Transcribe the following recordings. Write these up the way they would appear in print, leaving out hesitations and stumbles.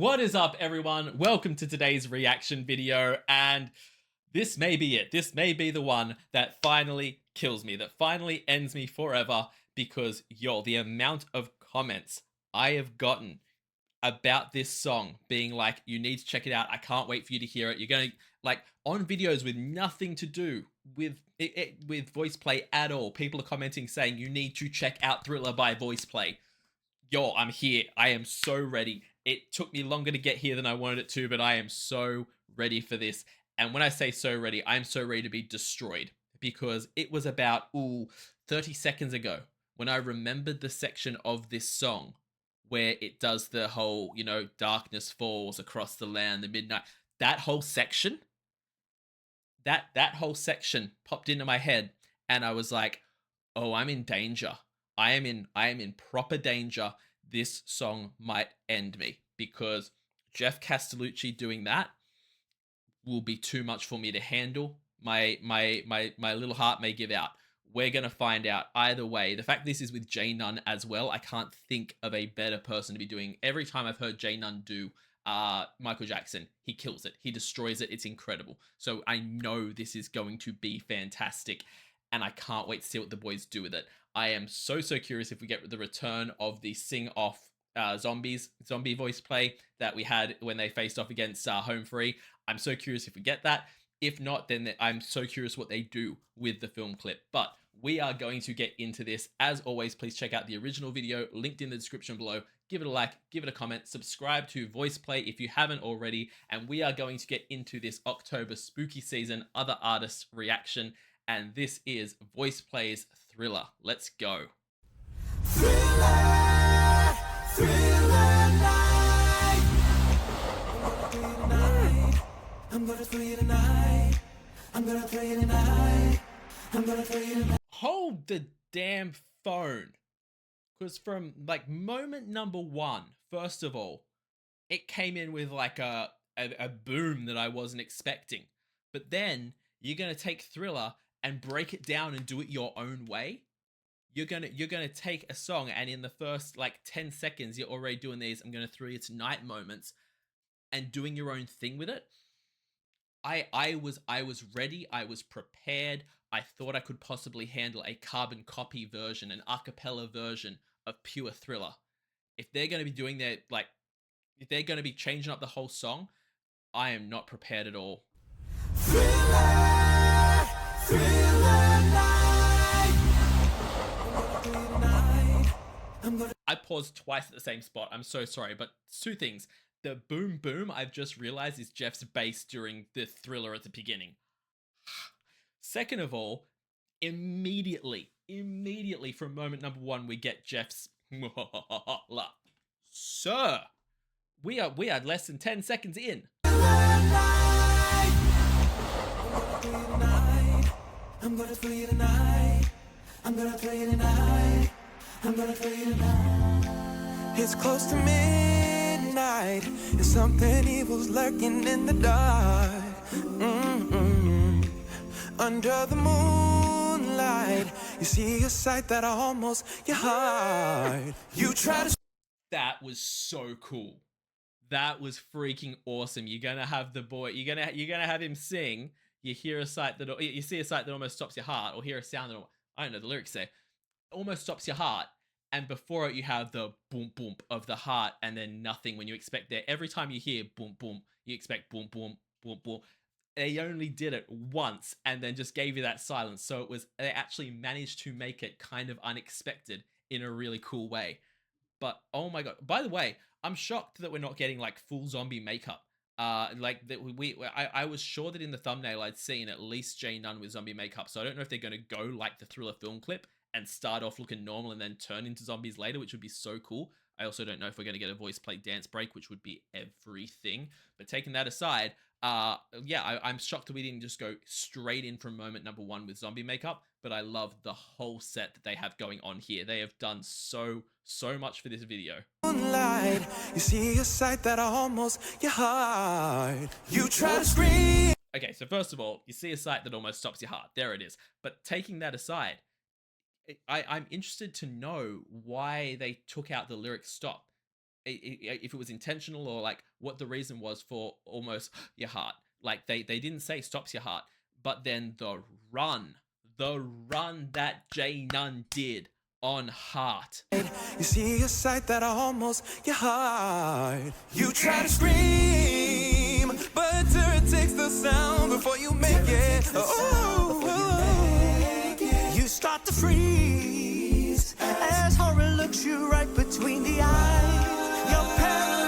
What is up, everyone? Welcome to today's reaction video, and this may be it. This may be the one that finally kills me, that finally ends me forever, because, yo, the amount of comments I have gotten about this song being like, you need to check it out. I can't wait for you to hear it. You're going to, like, on videos with nothing to do with with Voiceplay at all. People are commenting saying, you need to check out Thriller by Voiceplay. Yo, I'm here. I am so ready. It took me longer to get here than I wanted it to, but I am so ready for this. And when I say so ready, I'm so ready to be destroyed, because it was about 30 seconds ago when I remembered the section of this song where it does the whole, darkness falls across the land, the midnight. That whole section, that whole section popped into my head, and I was like, "Oh, I'm in danger. I am in proper danger. This song might end me, because Jeff Castellucci doing that will be too much for me to handle. My little heart may give out. We're gonna find out either way. The fact this is with J Nunn as well, I can't think of a better person to be doing. Every time I've heard J Nunn do Michael Jackson, he kills it. He destroys it. It's incredible. So I know this is going to be fantastic, and I can't wait to see what the boys do with it. I am so curious if we get the return of the sing off zombie voice play that we had when they faced off against Home Free. I'm so curious if we get that. If not, then I'm so curious what they do with the film clip. But we are going to get into this. As always, please check out the original video linked in the description below. Give it a like, give it a comment, subscribe to Voiceplay if you haven't already, and we are going to get into this October spooky season other artists reaction, and this is Voiceplay's Thriller. Let's go. Thriller, thriller night. I'm gonna thrill you tonight. I'm gonna thrill you tonight. I'm gonna thrill you tonight. Hold the damn phone. Because from like moment number one, first of all, it came in with like a boom that I wasn't expecting. But then you're gonna take Thriller and break it down and do it your own way. You're gonna take a song, and in the first like 10 seconds, you're already doing these "I'm gonna thrill you tonight" moments and doing your own thing with it. I was ready. I was prepared. I thought I could possibly handle a carbon copy version, an acapella version of pure Thriller. If they're going to be doing their if they're going to be changing up the whole song, I am not prepared at all. Thriller, thriller night. I paused twice at the same spot. I'm so sorry, but two things. The boom boom, I've just realized, is Jeff's bass during the Thriller at the beginning. Second of all, immediately from moment number one, we get Jeff's Sir, we are less than 10 seconds in. I'm gonna thrill you tonight. I'm gonna thrill you tonight. I'm gonna thrill you tonight. It's close to midnight, and something evil's lurking in the dark. Under the moonlight, you see a sight that almost your heart. You try to. That was so cool. That was freaking awesome. You're gonna have the boy. You're gonna have him sing. You hear a sight that you see a sight that almost stops your heart, or hear a sound that, I don't know the lyrics say, almost stops your heart. And before it, you have the boom boom of the heart, and then nothing when you expect there. Every time you hear boom boom, you expect boom boom boom boom. They only did it once and then just gave you that silence. So they actually managed to make it kind of unexpected in a really cool way. But oh my god! By the way, I'm shocked that we're not getting like full zombie makeup. Like that I was sure that in the thumbnail I'd seen at least J Nunn with zombie makeup. So I don't know if they're going to go like the Thriller film clip and start off looking normal and then turn into zombies later, which would be so cool. I also don't know if we're going to get a Voiceplay dance break, which would be everything. But taking that aside, yeah, I'm shocked that we didn't just go straight in from moment number one with zombie makeup. But I love the whole set that they have going on here. They have done so much for this video. Moonlight, you see a sight that almost your heart. You try to scream. Okay, so first of all, you see a sight that almost stops your heart. There it is. But taking that aside, I'm interested to know why they took out the lyric "stop." if it was intentional or like what the reason was for almost your heart. Like they didn't say stops your heart, but then the run that J Nun did on Heart. You see a sight that almost your heart. You try to scream, but terror takes the sound before you make it. You start to freeze as horror looks you right between the eyes. You're paralyzed.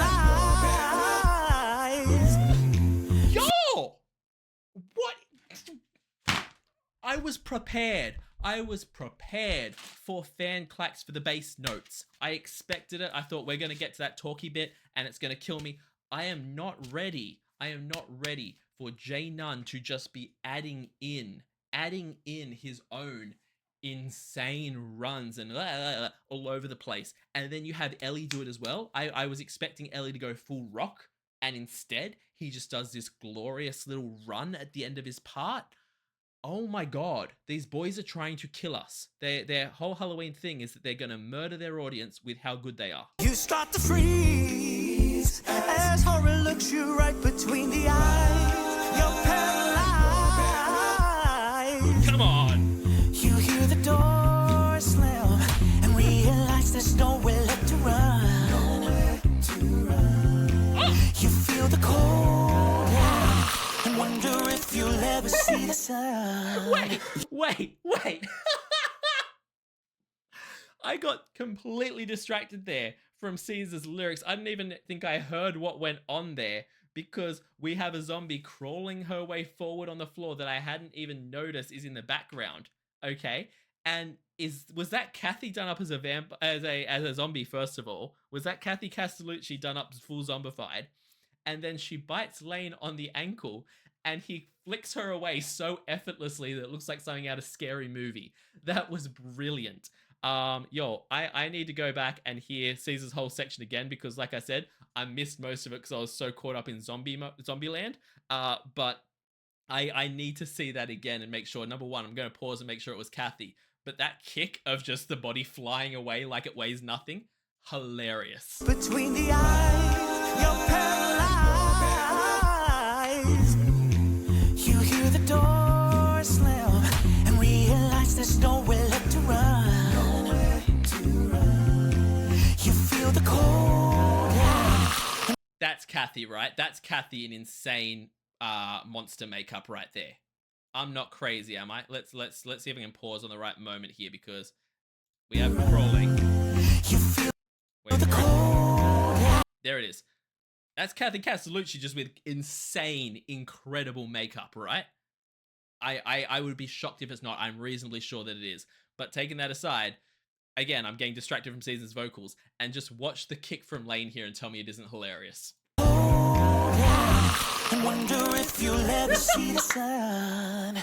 Yo! What? I was prepared for fan clacks for the bass notes. I expected it. I thought we're going to get to that talky bit and it's going to kill me. I am not ready for J Nun to just be adding in his own insane runs and all over the place. And then you have Ellie do it as well. I was expecting Ellie to go full rock, and instead he just does this glorious little run at the end of his part. Oh my god, these boys are trying to kill us. Their whole Halloween thing is that they're going to murder their audience with how good they are. You start to freeze as horror looks you right between the eyes. You're paralyzed. Come on. You hear the door slam and realize there's nowhere left to run. You feel the cold and wonder if you'll ever see the sun. Wait. I got completely distracted there from Caesar's lyrics. I didn't even think I heard what went on there because we have a zombie crawling her way forward on the floor that I hadn't even noticed is in the background. Okay? And was that Kathy done up as a zombie first of all? Was that Kathy Castellucci done up full zombified? And then she bites Lane on the ankle and he flicks her away so effortlessly that it looks like something out of a scary movie. That was brilliant. I need to go back and hear Caesar's whole section again because, like I said, I missed most of it because I was so caught up in Zombieland. But I need to see that again and make sure, number one, I'm going to pause and make sure it was Kathy. But that kick of just the body flying away like it weighs nothing, hilarious. Between the eyes, you're paralyzed. You hear the door slam and realize there's nowhere left to run. You feel the cold. That's Kathy, right? That's Kathy in insane monster makeup right there. I'm not crazy, am I? Let's see if we can pause on the right moment here because we have crawling. Wait, there it is. That's Kathy Castellucci just with insane, incredible makeup, right? I would be shocked if it's not. I'm reasonably sure that it is. But taking that aside, again, I'm getting distracted from Caesar's vocals and just watch the kick from Lane here and tell me it isn't hilarious. Wonder if you'll ever see the sun.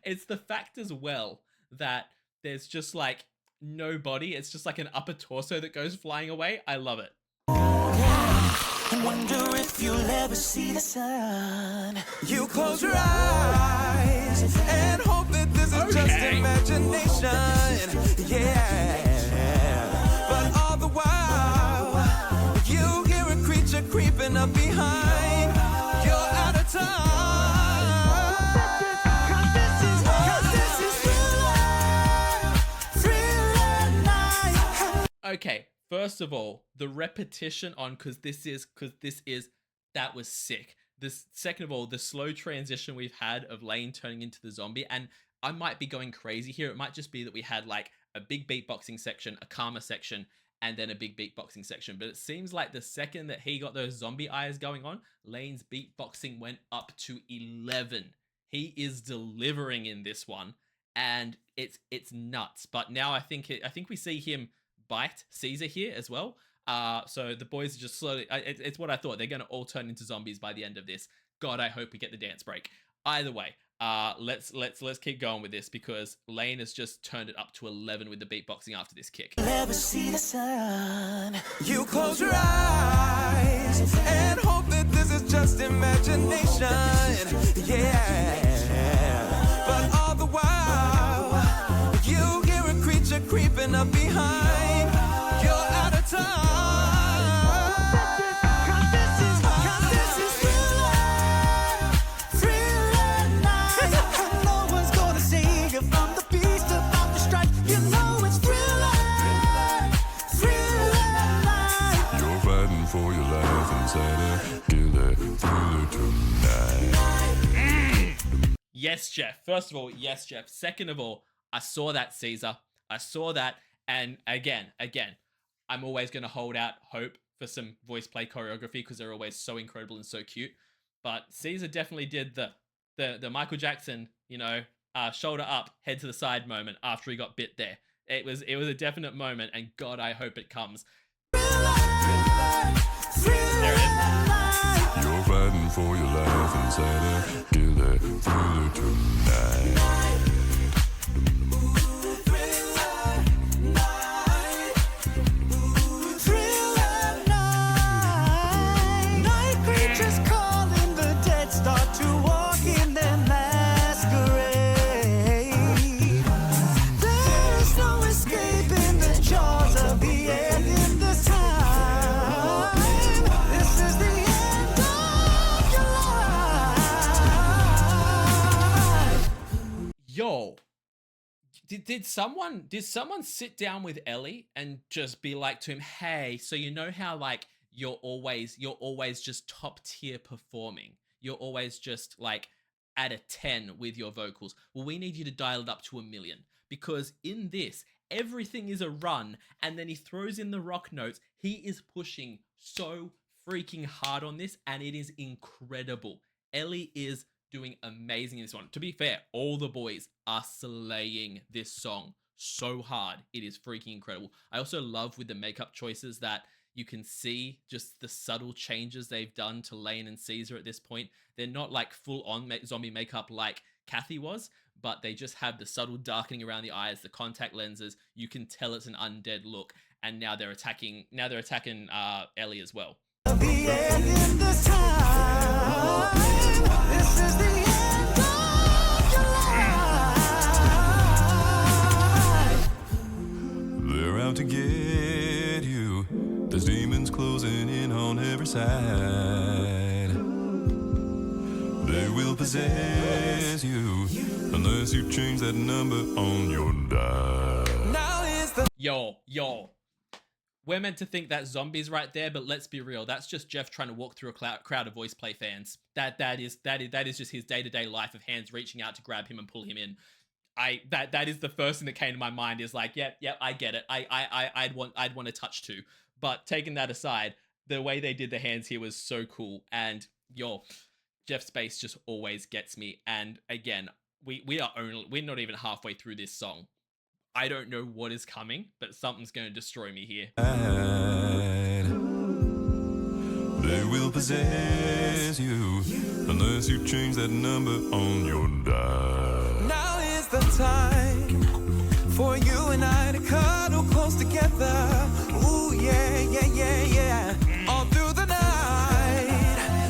It's the fact as well that there's just like no body. It's just like an upper torso that goes flying away. I love it. Wonder if you'll ever see the sun. You close your eyes and hope that this is just imagination. Yeah. But all the while, you hear a creature creeping up behind. You're out of time. Cause this is thriller night. Okay, first of all, the repetition on cause this is, that was sick. Second of all, the slow transition we've had of Lane turning into the zombie, and I might be going crazy here. It might just be that we had like a big beatboxing section, a calmer section, and then a big beatboxing section. But it seems like the second that he got those zombie eyes going on, Lane's beatboxing went up to 11. He is delivering in this one, and it's nuts. But now I think we see him bite Caesar here as well. So the boys are just slowly. It's what I thought. They're going to all turn into zombies by the end of this. God, I hope we get the dance break. Either way, let's keep going with this because Lane has just turned it up to 11 with the beatboxing after this kick. Never see the sun. You close your eyes and hope that this is just imagination. Yeah. But all the while, you hear a creature creeping up behind. You're out of time. yes, Jeff. First of all, yes, Jeff. Second of all, I saw that, Caesar. I saw that, and again, I'm always going to hold out hope for some voice play choreography because they're always so incredible and so cute. But Caesar definitely did the Michael Jackson, shoulder up, head to the side moment after he got bit there. It was a definite moment, and God, I hope it comes. There it is. You're fighting for your life inside a killer thriller tonight. Yo, did someone sit down with Ellie and just be like to him, hey, so you know how like you're always just top tier performing, you're always just like at a 10 with your vocals, well, we need you to dial it up to 1,000,000, because in this everything is a run, and then he throws in the rock notes. He is pushing so freaking hard on this, and it is incredible. Ellie is doing amazing in this one. To be fair, all the boys are slaying this song so hard. It is freaking incredible. I also love with the makeup choices that you can see just the subtle changes they've done to Lane and Caesar at this point. They're not like full on zombie makeup like Kathy was, but they just have the subtle darkening around the eyes, the contact lenses. You can tell it's an undead look, and now they're attacking Ellie as well. They're out to get you. There's demons closing in on every side. They will possess you unless you change that number on your dial. Now is the Yo. We're meant to think that zombies right there, but let's be real. That's just Jeff trying to walk through a crowd of voice play fans. That is just his day-to-day life of hands reaching out to grab him and pull him in. That is the first thing that came to my mind, is like, yep, I get it. I'd want to touch too. But taking that aside, the way they did the hands here was so cool. And Jeff's bass just always gets me. And again, we're not even halfway through this song. I don't know what is coming, but something's going to destroy me here. They will possess you unless you change that number on your dial. Now is the time for you and I to cuddle close together. Ooh, yeah. All through the night,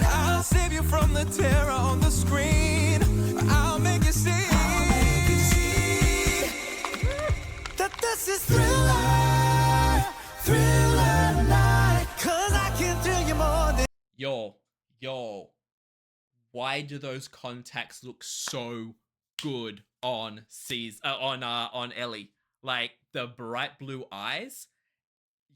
I'll save you from the terror on the screen. I'll make you see that this is thriller night. 'Cause I can thrill you more than Yo. Why do those contacts look so good on on Ellie? Like the bright blue eyes.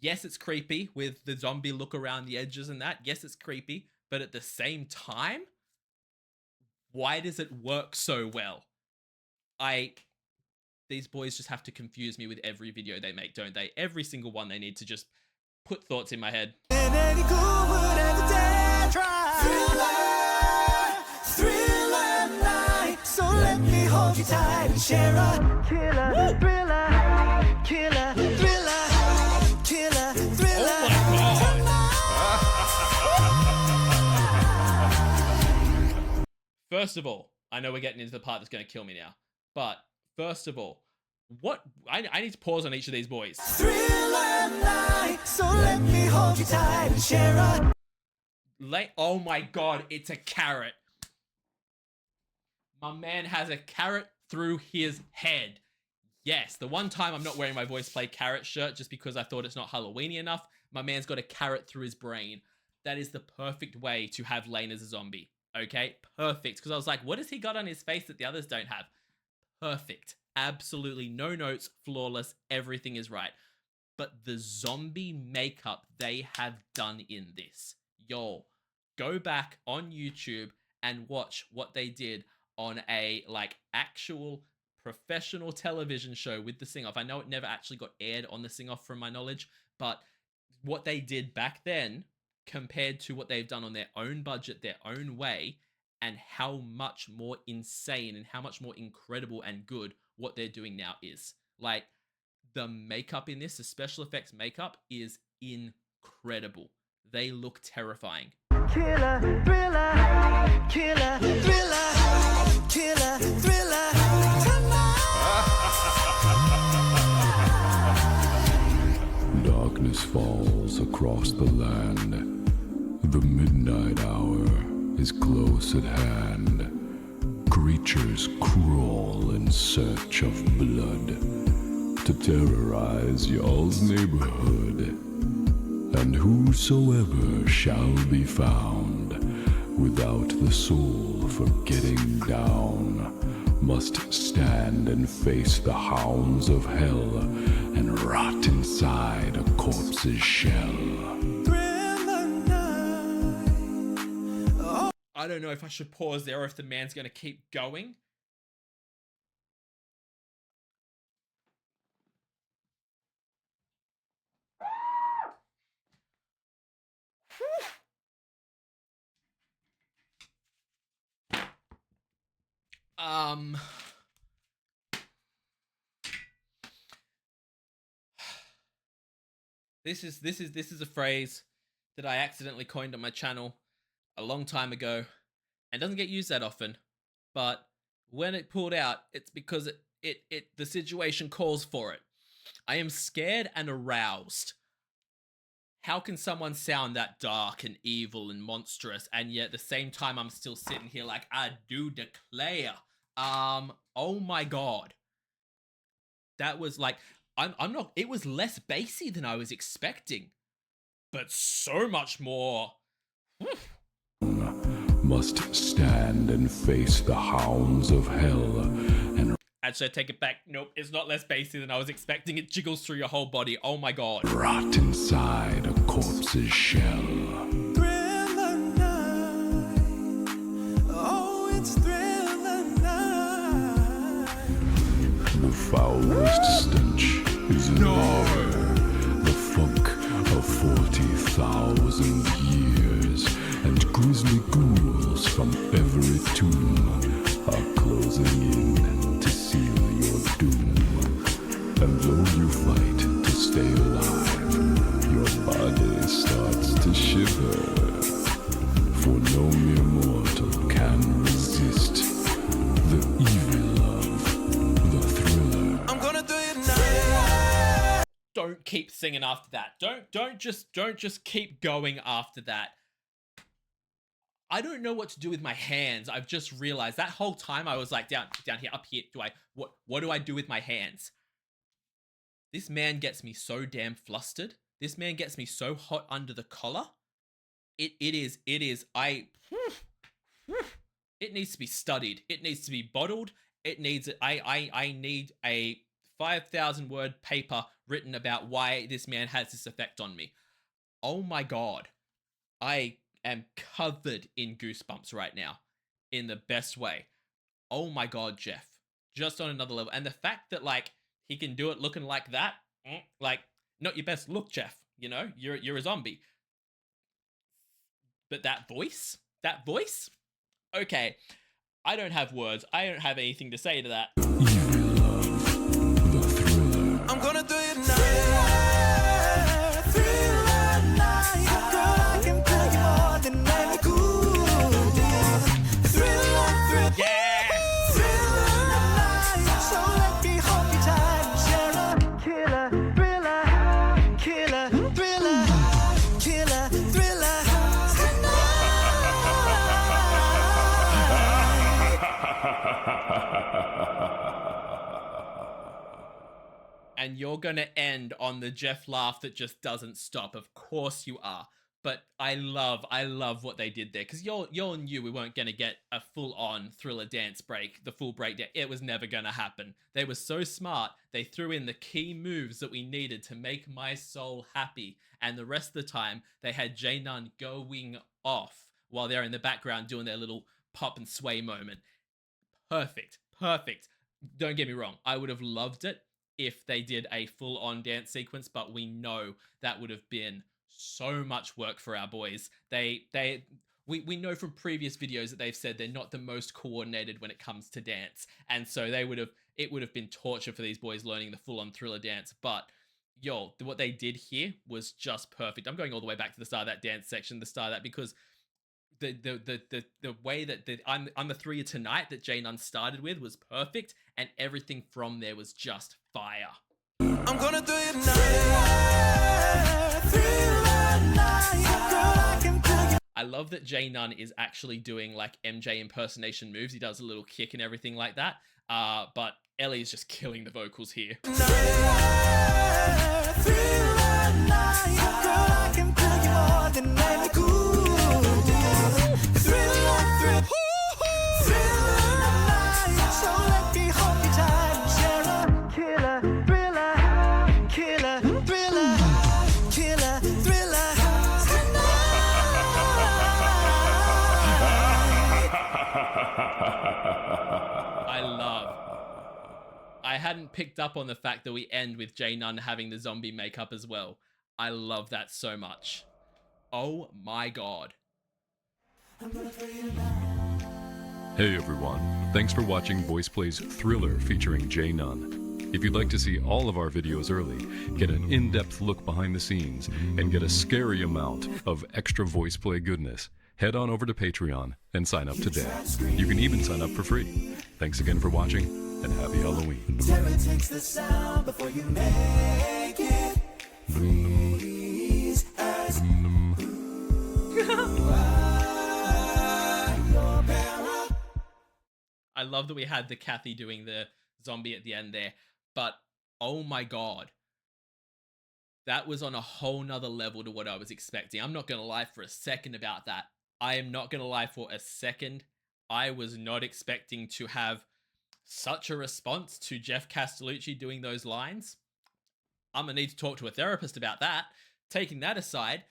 Yes, it's creepy with the zombie look around the edges and that. Yes, it's creepy, but at the same time, why does it work so well? These boys just have to confuse me with every video they make, don't they? Every single one, they need to just put thoughts in my head. Thriller night. So let me hold you tight and share a killer thriller. First of all, I know we're getting into the part that's going to kill me now, but first of all, I need to pause on each of these boys. Thriller night. So let me hold you tight and share a. Oh my God, it's a carrot. My man has a carrot through his head. Yes, the one time I'm not wearing my Voiceplay carrot shirt just because I thought it's not Halloweeny enough, my man's got a carrot through his brain. That is the perfect way to have Lane as a zombie. Okay, perfect. Because I was like, what has he got on his face that the others don't have? Perfect. Absolutely no notes, flawless, everything is right. But the zombie makeup they have done in this, yo, go back on YouTube and watch what they did on a like actual professional television show with the sing off. I know it never actually got aired on the sing off from my knowledge, but what they did back then compared to what they've done on their own budget, their own way, and how much more insane and how much more incredible and good what they're doing now is. Like, the makeup in this, the special effects makeup, is incredible. They look terrifying. Killer, thriller, killer, thriller, killer, thriller, Darkness falls across the land. The midnight hour is close at hand. Creatures crawl in search of blood to terrorize y'all's neighborhood. And whosoever shall be found without the soul for getting down must stand and face the hounds of hell and rot inside a corpse's shell. I don't know if I should pause there or if the man's going to keep going. This is a phrase that I accidentally coined on my channel a long time ago and doesn't get used that often, but when it pulled out, it's because the situation calls for it. I am scared and aroused. How can someone sound that dark and evil and monstrous, and yet at the same time I'm still sitting here like, I do declare. Oh my god. That was like, I'm not, it was less bassy than I was expecting, but so much more. Must stand and face the hounds of hell and Actually, I take it back. Nope, it's not less bassy than I was expecting. It jiggles through your whole body. Oh my god. rot inside a corpse's shell. thriller night. Oh, it's thriller night. The foulest stench is in the air. The funk of 40,000 years, and grisly ghouls from every tomb are closing in to seal your doom. And though you fight to stay alive, your body starts to shiver. For no mere mortal can resist the evil of the thriller. I'm gonna do it now. Don't keep singing after that. Don't just keep going after that. I don't know what to do with my hands. I've just realized that whole time I was like down here, up here. What do I do with my hands? This man gets me so damn flustered. This man gets me so hot under the collar. It needs to be studied. It needs to be bottled. It needs, I need a 5,000 word paper written about why this man has this effect on me. Oh my god. I am covered in goosebumps right now, in the best way. Oh my god, Jeff. Just on another level. And the fact that, like, he can do it looking like that, like, not your best look, Jeff. You know, you're a zombie. But that voice? Okay. I don't have words. I don't have anything to say to that. Evil of the thriller. I'm gonna do it now. Thriller night. Girl, I can take more than any cool. Thriller, Yeah! thriller night. So let me hold you tight and share a killer, thriller, killer, thriller, killer, thriller And you're gonna end on the Jeff laugh that just doesn't stop. Of course you are. But I love what they did there, because y'all knew we weren't gonna get a full-on thriller dance break, the full breakdown. It was never gonna happen. They were so smart. They threw in the key moves that we needed to make my soul happy, and the rest of the time they had J Nun going off while they're in the background doing their little pop and sway moment. perfect, perfect. Don't get me wrong, I would have loved it if they did a full-on dance sequence, but we know that would have been so much work for our boys. We know from previous videos that they've said they're not the most coordinated when it comes to dance, and so it would have been torture for these boys learning the full-on Thriller dance. But yo, what they did here was just perfect. I'm going all the way back to the start of that dance section, the start of that, because the way that I'm the three tonight that Jay Nunn started with was perfect, and everything from there was just fire. I'm gonna do it tonight. Thriller night. Girl, I can tell you. I love that Jay Nunn is actually doing like MJ impersonation moves. He does a little kick and everything like that. But Ellie is just killing the vocals here. Thriller night. Girl, I can tell you more than ever could. Thriller night. So let me hold you tight and share a killer, thriller, killer, thriller, killer, thriller I hadn't picked up on the fact that we end with Jay Nunn having the zombie makeup as well. I love that so much. Oh my god. Hey everyone, thanks for watching Voiceplay's Thriller featuring Jay Nunn. If you'd like to see all of our videos early, get an in-depth look behind the scenes, and get a scary amount of extra Voiceplay goodness, head on over to Patreon and sign up today. You can even sign up for free. Thanks again for watching, and happy Halloween. Terror takes the sound before you make it. Freeze as I love that we had the Kathy doing the zombie at the end there, but oh my god. That was on a whole nother level to what I was expecting. I'm not gonna lie for a second about that. I am not gonna lie for a second. I was not expecting to have such a response to Jeff Castellucci doing those lines. I'm gonna need to talk to a therapist about that. Taking that aside,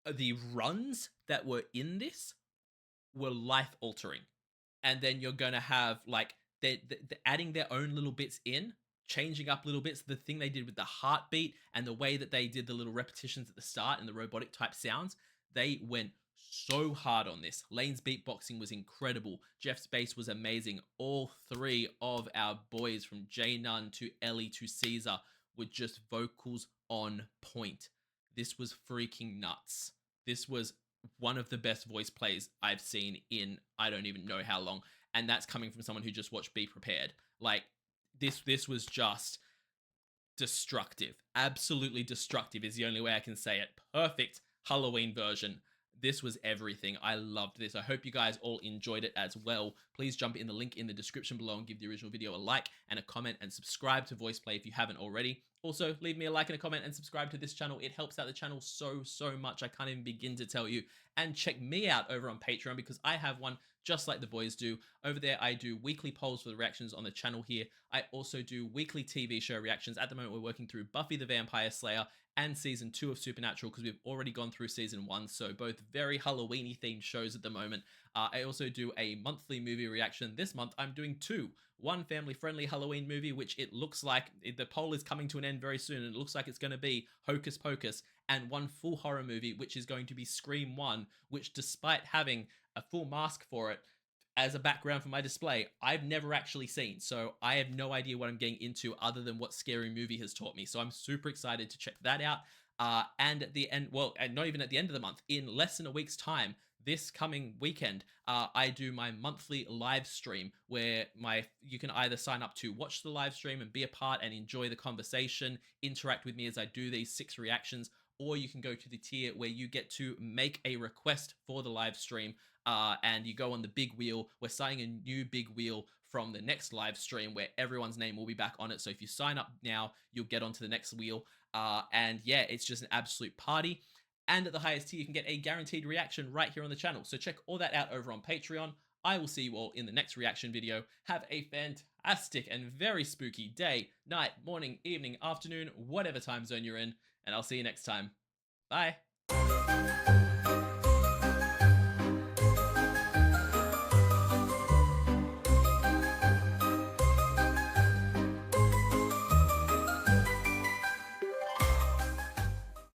the runs that were in this were life-altering. And then you're gonna have like they're adding their own little bits in, changing up little bits. The thing they did with the heartbeat and the way that they did the little repetitions at the start and the robotic type sounds, they went so hard on this. Lane's beatboxing was incredible. Jeff's bass was amazing. All three of our boys, from Jay Nunn to Ellie to Caesar, were just vocals on point. This was freaking nuts. This was one of the best voice plays I've seen in I don't even know how long, and that's coming from someone who just watched Be Prepared. Like this was just destructive. Absolutely destructive is the only way I can say it. Perfect Halloween version. This was everything. I loved this. I hope you guys all enjoyed it as well. Please jump in the link in the description below and give the original video a like and a comment, and subscribe to Voiceplay if you haven't already. Also, leave me a like and a comment and subscribe to this channel. It helps out the channel so much. I can't even begin to tell you. And check me out over on Patreon, because I have one just like the boys do. Over there, I do weekly polls for the reactions on the channel here. I also do weekly TV show reactions. At the moment, we're working through Buffy the Vampire Slayer and season 2 of Supernatural, because we've already gone through season 1, so both very Halloween-y themed shows at the moment. I also do a monthly movie reaction. This month I'm doing 2. One family-friendly Halloween movie, which it looks like the poll is coming to an end very soon, and it looks like it's going to be Hocus Pocus, and one full horror movie, which is going to be Scream 1, which, despite having a full mask for it as a background for my display, I've never actually seen, so I have no idea what I'm getting into other than what Scary Movie has taught me. So I'm super excited to check that out. And at the end, well, and not even at the end of the month, in less than a week's time, this coming weekend, I do my monthly live stream where you can either sign up to watch the live stream and be a part and enjoy the conversation, interact with me as I do these 6 reactions, or you can go to the tier where you get to make a request for the live stream, and you go on the big wheel. We're starting a new big wheel from the next live stream where everyone's name will be back on it. So if you sign up now, you'll get onto the next wheel. And yeah, it's just an absolute party. And at the highest tier, you can get a guaranteed reaction right here on the channel. So check all that out over on Patreon. I will see you all in the next reaction video. Have a fantastic and very spooky day, night, morning, evening, afternoon, whatever time zone you're in. And I'll see you next time. Bye.